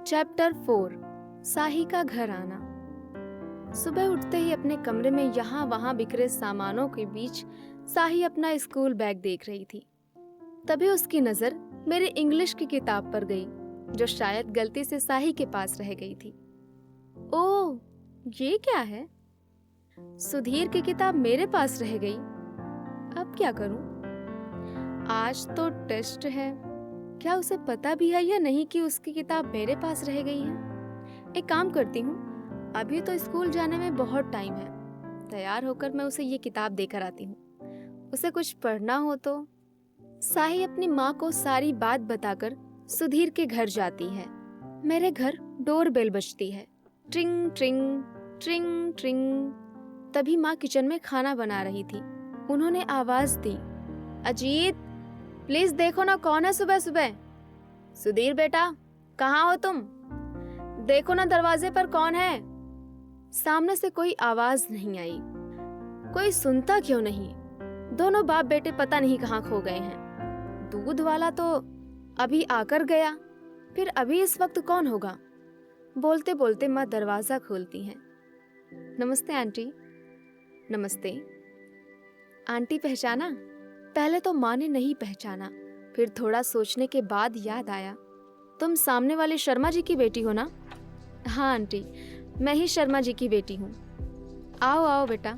Chapter 4 साही का घर आना। सुबह उठते ही अपने कमरे में यहाँ वहाँ बिखरे सामानों के बीच साही अपना स्कूल बैग देख रही थी। तभी उसकी नजर मेरी इंग्लिश की किताब पर गई, जो शायद गलती से साही के पास रह गई थी। ओह, ये क्या है? सुधीर की किताब मेरे पास रह गई। अब क्या करूं? आज तो टेस्ट है। क्या उसे पता भी है या नहीं कि उसकी किताब मेरे पास रह गई है? एक काम करती हूँ, अभी तो स्कूल जाने में बहुत टाइम है। तैयार होकर मैं उसे ये किताब देकर आती हूँ। उसे कुछ पढ़ना हो तो। साही अपनी माँ को सारी बात बताकर सुधीर के घर जाती है। मेरे घर डोर बेल बजती है। ट्रिंग ट्रिंग ट्रिंग ट्रिंग। तभी माँ किचन में खाना बना रही थी। उन्होंने आवाज दी, अजीत, प्लीज देखो ना कौन है सुबह सुबह। सुधीर बेटा, कहाँ हो तुम? देखो ना दरवाजे पर कौन है। सामने से कोई आवाज नहीं आई। कोई सुनता क्यों नहीं? दोनों बाप बेटे पता नहीं कहाँ खो गए हैं। दूध वाला तो अभी आकर गया, फिर अभी इस वक्त कौन होगा? बोलते बोलते माँ दरवाजा खोलती हैं। नमस्ते आंटी। नमस्ते। आंटी पहचाना? पहले तो माँ ने नहीं पहचाना, फिर थोड़ा सोचने के बाद याद आया, तुम सामने वाले शर्मा जी की बेटी हो ना? हाँ आंटी, मैं ही शर्मा जी की बेटी हूँ। आओ आओ बेटा,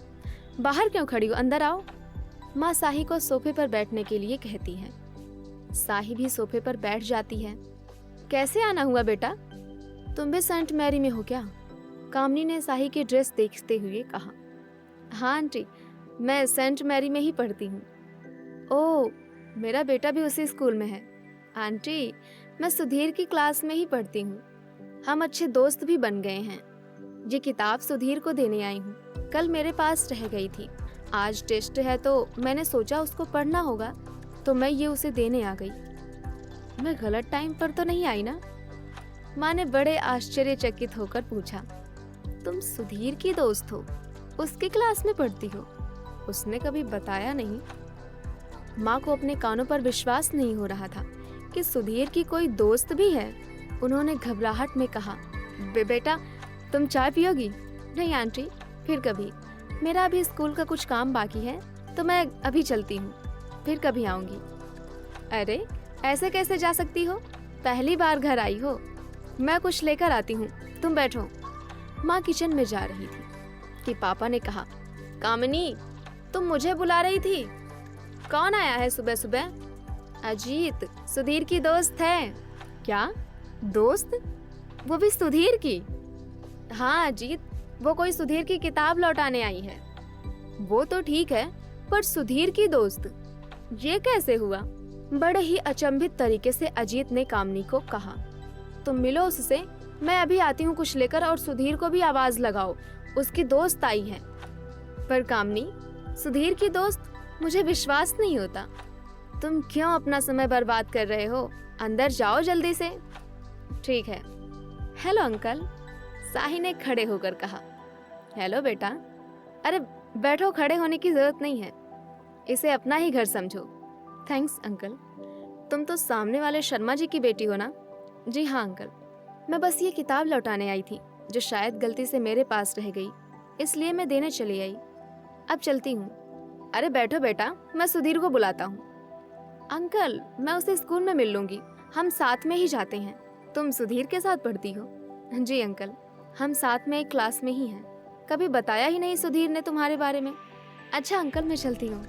बाहर क्यों खड़ी हो, अंदर आओ। माँ साही को सोफे पर बैठने के लिए कहती है। साही भी सोफे पर बैठ जाती है। कैसे आना हुआ बेटा? तुम भी सेंट मैरी में हो क्या? कामनी ने साही की ड्रेस देखते हुए कहा। हाँ आंटी, मैं सेंट मैरी में ही पढ़ती हूँ। ओह, मेरा बेटा भी उसी स्कूल में है। आंटी, मैं सुधीर की क्लास में ही पढ़ती हूँ। हम अच्छे दोस्त भी बन गए हैं। ये किताब सुधीर को देने आई हूँ। कल मेरे पास रह गई थी। आज टेस्ट है तो मैंने सोचा उसको पढ़ना होगा, तो मैं ये उसे देने आ गई। मैं गलत टाइम पर तो नहीं आई ना? माँ ने बड़े आश्चर्यचकित होकर पूछा। तुम सुधीर की दोस्त हो? उसकी क्लास में पढ़ती हो? उसने कभी बताया नहीं। माँ को अपने कानों पर विश्वास नहीं हो रहा था कि सुधीर की कोई दोस्त भी है। उन्होंने घबराहट में कहा, बेटा, तुम चाय पियोगी? नहीं आंटी, फिर कभी। मेरा अभी स्कूल का कुछ काम बाकी है, तो मैं अभी चलती हूँ, फिर कभी आऊंगी। अरे, ऐसे कैसे जा सकती हो? पहली बार घर आई हो। मैं कुछ लेकर आती हूँ, तुम बैठो। माँ किचन में जा रही थी कि पापा ने कहा, कामिनी, तुम मुझे बुला रही थी? कौन आया है सुबह सुबह? अजीत, सुधीर की दोस्त है। क्या दोस्त? वो भी सुधीर की? हाँ अजीत, वो कोई सुधीर की किताब लौटाने आई है। वो तो ठीक है, पर सुधीर की दोस्त, ये कैसे हुआ? बड़े ही अचंभित तरीके से अजीत ने कामनी को कहा, तुम मिलो उससे, मैं अभी आती हूँ कुछ लेकर, और सुधीर को भी आवाज लगाओ, उसकी दोस्त आई है। पर कामनी, सुधीर की दोस्त? मुझे विश्वास नहीं होता। तुम क्यों अपना समय बर्बाद कर रहे हो? अंदर जाओ जल्दी से। ठीक है। हेलो अंकल, साही ने खड़े होकर कहा। हेलो बेटा। अरे बैठो, खड़े होने की जरूरत नहीं है, इसे अपना ही घर समझो। Thanks uncle. तुम तो सामने वाले शर्मा जी की बेटी हो ना? जी हाँ अंकल, मैं बस ये किताब लौटाने आई थी, जो शायद गलती से मेरे पास रह गई, इसलिए मैं देने चली आई। अब चलती हूँ। अरे बैठो बेटा, मैं सुधीर को बुलाता हूँ। अंकल, मैं उसे स्कूल में मिल लूंगी, हम साथ में ही जाते हैं। तुम सुधीर के साथ पढ़ती हो? जी अंकल, हम साथ में एक क्लास में ही हैं। कभी बताया ही नहीं सुधीर ने तुम्हारे बारे में। अच्छा अंकल, मैं चलती हूँ।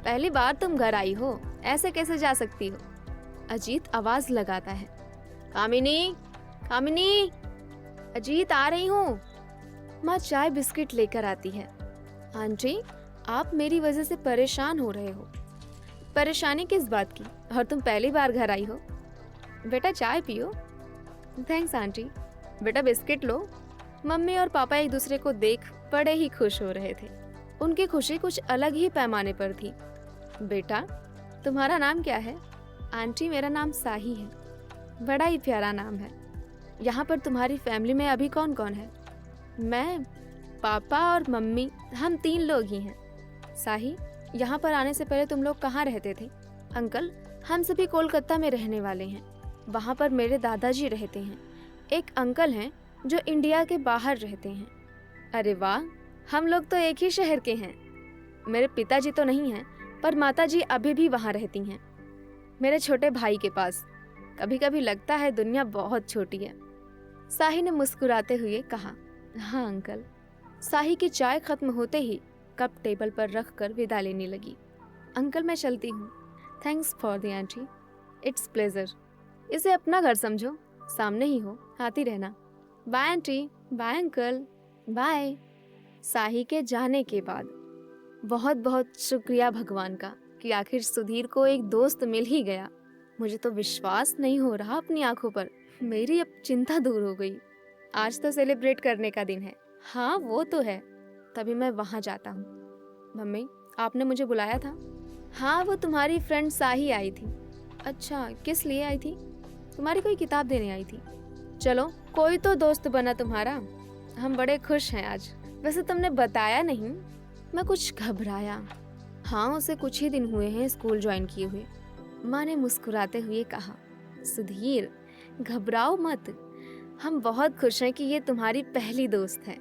पहली बार तुम घर आई हो, ऐसे कैसे जा सकती हो? अजीत आवाज लगाता है। कामिनी, कामिनी, अजीत आ रही हूँ। माँ चाय बिस्किट लेकर आती है। आंटी, आप मेरी वजह से परेशान हो रहे हो। परेशानी किस बात की? और तुम पहली बार घर आई हो। बेटा चाय पियो। Thanks aunty. बेटा बिस्किट लो। मम्मी और पापा एक दूसरे को देख बड़े ही खुश हो रहे थे। उनकी खुशी कुछ अलग ही पैमाने पर थी। बेटा, तुम्हारा नाम क्या है? आंटी, मेरा नाम साही है। बड़ा ही प्यारा नाम है। यहाँ पर तुम्हारी फैमिली में अभी कौन कौन है? मैं, पापा और मम्मी, हम 3 लोग ही हैं। साही, यहाँ पर आने से पहले तुम लोग कहाँ रहते थे? अंकल, हम सभी कोलकाता में रहने वाले हैं। वहाँ पर मेरे दादाजी रहते हैं। एक अंकल हैं जो इंडिया के बाहर रहते हैं। अरे वाह, हम लोग तो एक ही शहर के हैं। मेरे पिताजी तो नहीं हैं, पर माताजी अभी भी वहाँ रहती हैं, मेरे छोटे भाई के पास। कभी कभी लगता है दुनिया बहुत छोटी है। साही ने मुस्कुराते हुए कहा। हाँ अंकल। साही की चाय खत्म होते ही कप टेबल पर रख कर विदा लेने लगी। अंकल मैं चलती हूँ। Thanks for the entry, it's pleasure. इसे अपना घर समझो, सामने ही हो, आती रहना। Bye aunty, bye uncle, bye. साही के जाने के बाद बहुत बहुत शुक्रिया भगवान का कि आखिर सुधीर को एक दोस्त मिल ही गया। मुझे तो विश्वास नहीं हो रहा अपनी आंखों पर। मेरी अब चिंता दूर हो गई। आज तो सेलिब्रेट करने का दिन है। हाँ वो तो है। तभी मैं वहाँ जाता हूँ। मम्मी, आपने मुझे बुलाया था? हाँ, वो तुम्हारी फ्रेंड साही आई थी। अच्छा, किस लिए आई थी? तुम्हारी कोई किताब देने आई थी। चलो, कोई तो दोस्त बना तुम्हारा। हम बड़े खुश हैं आज। वैसे तुमने बताया नहीं, मैं कुछ घबराया। हाँ, उसे कुछ ही दिन हुए हैं स्कूल ज्वाइन किए हुए। माँ ने मुस्कुराते हुए कहा। सुधीर, घबराओ मत, हम बहुत खुश हैं कि ये तुम्हारी पहली दोस्त है।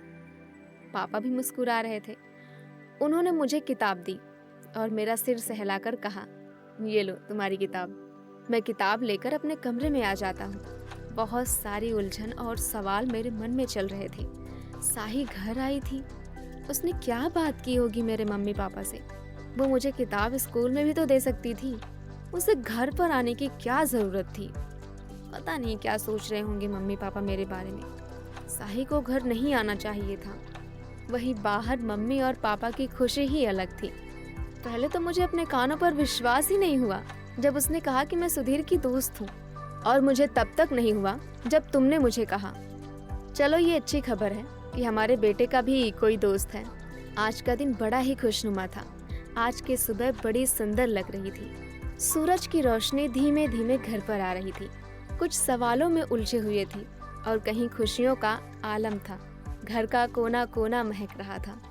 पापा भी मुस्कुरा रहे थे। उन्होंने मुझे किताब दी और मेरा सिर सहलाकर कहा, ये लो तुम्हारी किताब। मैं किताब लेकर अपने कमरे में आ जाता हूँ। बहुत सारी उलझन और सवाल मेरे मन में चल रहे थे। साही घर आई थी, उसने क्या बात की होगी मेरे मम्मी पापा से? वो मुझे किताब स्कूल में भी तो दे सकती थी। उसे घर पर आने की क्या जरूरत थी? पता नहीं क्या सोच रहे होंगे मम्मी पापा मेरे बारे में। साही को घर नहीं आना चाहिए था। वहीं बाहर मम्मी और पापा की खुशी ही अलग थी। पहले तो मुझे अपने कानों पर विश्वास ही नहीं हुआ जब उसने कहा कि मैं सुधीर की दोस्त हूँ, और मुझे तब तक नहीं हुआ जब तुमने मुझे कहा। चलो, ये अच्छी खबर है कि हमारे बेटे का भी कोई दोस्त है। आज का दिन बड़ा ही खुशनुमा था। आज की सुबह बड़ी सुंदर लग रही थी। सूरज की रोशनी धीमे धीमे घर पर आ रही थी। कुछ सवालों में उलझे हुए थी और कहीं खुशियों का आलम था। घर का कोना कोना महक रहा था।